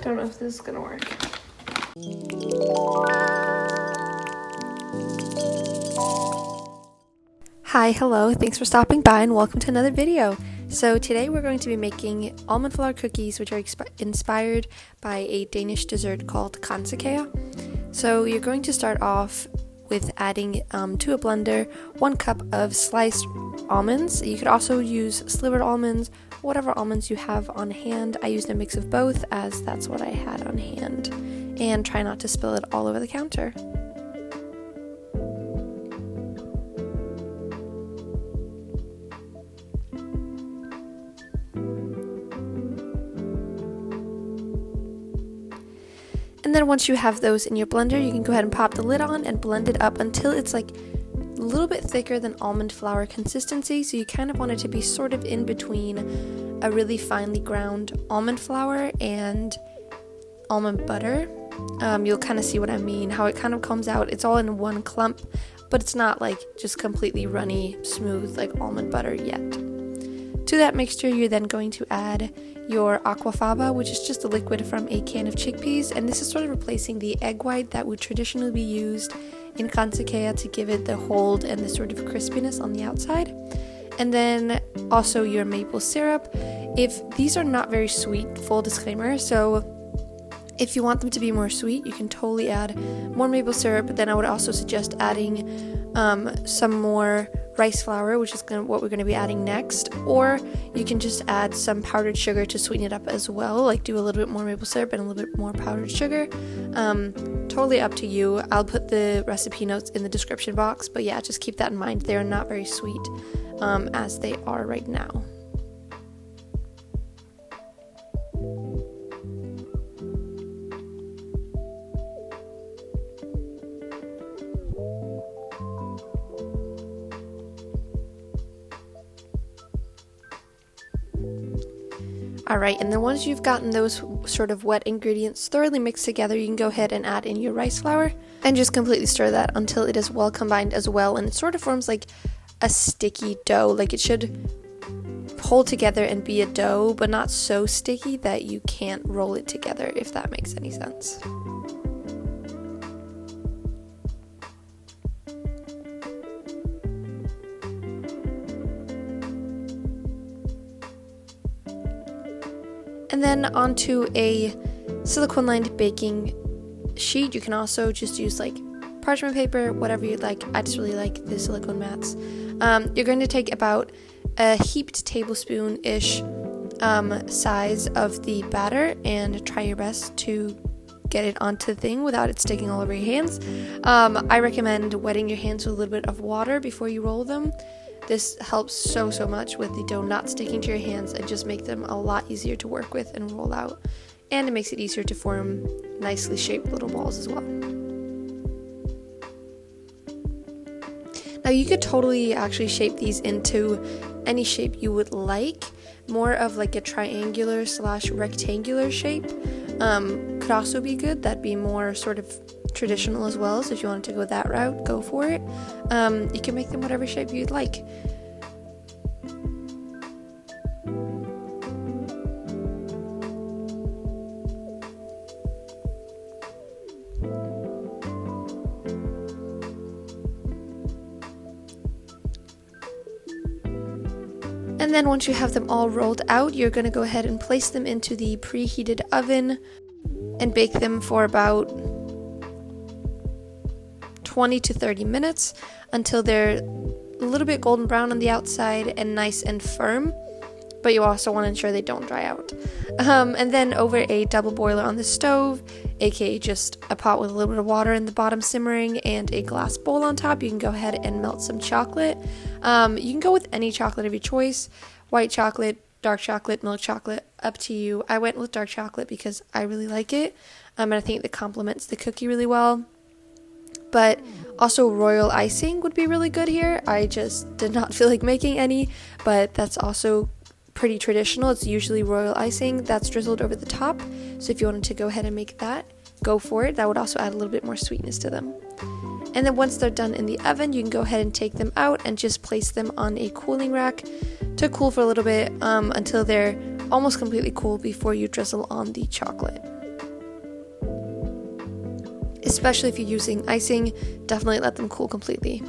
don't know if this is gonna work. Hi, hello, thanks for stopping by and welcome to another video. So today we're going to be making almond flour cookies, which are inspired by a Danish dessert called kransekage. So you're going to start off with adding to a blender 1 cup of sliced almonds. You could also use slivered almonds, whatever almonds you have on hand. I used a mix of both as that's what I had on hand. And try not to spill it all over the counter. And then once you have those in your blender, you can go ahead and pop the lid on and blend it up until it's like a little bit thicker than almond flour consistency. So you kind of want it to be sort of in between a really finely ground almond flour and almond butter. You'll kind of see what I mean, how it kind of comes out. It's all in one clump, but it's not like just completely runny, smooth like almond butter yet. To that mixture, you're then going to add your aquafaba, which is just a liquid from a can of chickpeas, and this is sort of replacing the egg white that would traditionally be used in kransekage to give it the hold and the sort of crispiness on the outside. And then also your maple syrup. If these are not very sweet, full disclaimer, so if you want them to be more sweet, you can totally add more maple syrup, but then I would also suggest adding some more rice flour, which is what we're going to be adding next, or you can just add some powdered sugar to sweeten it up as well, like do a little bit more maple syrup and a little bit more powdered sugar. Totally up to you. I'll put the recipe notes in the description box, but yeah, just keep that in mind. They're not very sweet as they are right now. Alright, and then once you've gotten those sort of wet ingredients thoroughly mixed together, you can go ahead and add in your rice flour and just completely stir that until it is well combined as well, and it sort of forms like a sticky dough. Like it should hold together and be a dough, but not so sticky that you can't roll it together, if that makes any sense. And then onto a silicone-lined baking sheet. You can also just use like parchment paper, whatever you'd like. I just really like the silicone mats. You're going to take about a heaped tablespoon-ish size of the batter and try your best to get it onto the thing without it sticking all over your hands. I recommend wetting your hands with a little bit of water before you roll them. This helps so much with the dough not sticking to your hands and just make them a lot easier to work with and roll out. And it makes it easier to form nicely shaped little balls as well. Now you could totally actually shape these into any shape you would like. More of like a triangular / rectangular shape could also be good. That'd be more sort of traditional as well, so if you wanted to go that route, go for it. You can make them whatever shape you'd like. And then once you have them all rolled out, you're going to go ahead and place them into the preheated oven and bake them for about 20 to 30 minutes until they're a little bit golden brown on the outside and nice and firm, but you also want to ensure they don't dry out. And then over a double boiler on the stove, aka just a pot with a little bit of water in the bottom simmering and a glass bowl on top, you can go ahead and melt some chocolate. You can go with any chocolate of your choice: white chocolate, dark chocolate, milk chocolate, up to you. I went with dark chocolate because I really like it, and I think it complements the cookie really well. But also royal icing would be really good here. I just did not feel like making any, but that's also pretty traditional. It's usually royal icing that's drizzled over the top. So if you wanted to go ahead and make that, go for it. That would also add a little bit more sweetness to them. And then once they're done in the oven, you can go ahead and take them out and just place them on a cooling rack to cool for a little bit until they're almost completely cool before you drizzle on the chocolate. especially if you're using icing, definitely let them cool completely.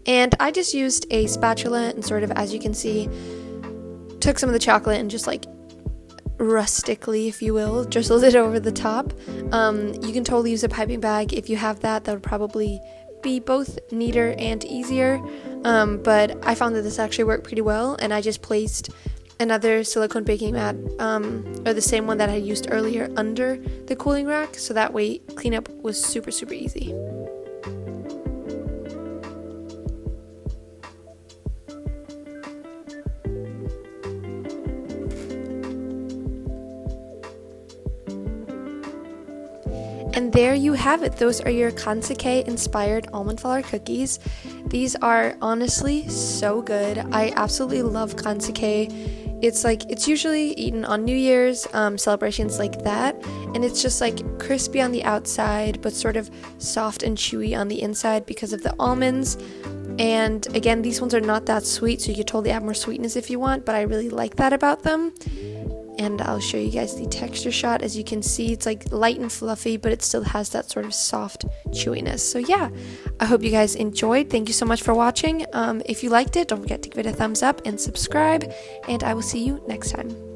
And I just used a spatula and sort of, as you can see, took some of the chocolate and just like rustically, if you will, drizzled it over the top. You can totally use a piping bag. If you have that, that would probably be both neater and easier. But I found that this actually worked pretty well, and I just placed another silicone baking mat, or the same one that I used earlier, under the cooling rack, so that way cleanup was super easy. And there you have it. Those are your kransekage-inspired almond flour cookies. These are honestly so good. I absolutely love kransekage. It's usually eaten on New Year's, celebrations like that, and it's just like crispy on the outside, but sort of soft and chewy on the inside because of the almonds. And again, these ones are not that sweet, so you could totally add more sweetness if you want, but I really like that about them. And I'll show you guys the texture shot. As you can see, it's like light and fluffy, but it still has that sort of soft chewiness. So yeah, I hope you guys enjoyed. Thank you so much for watching. If you liked it, don't forget to give it a thumbs up and subscribe, and I will see you next time.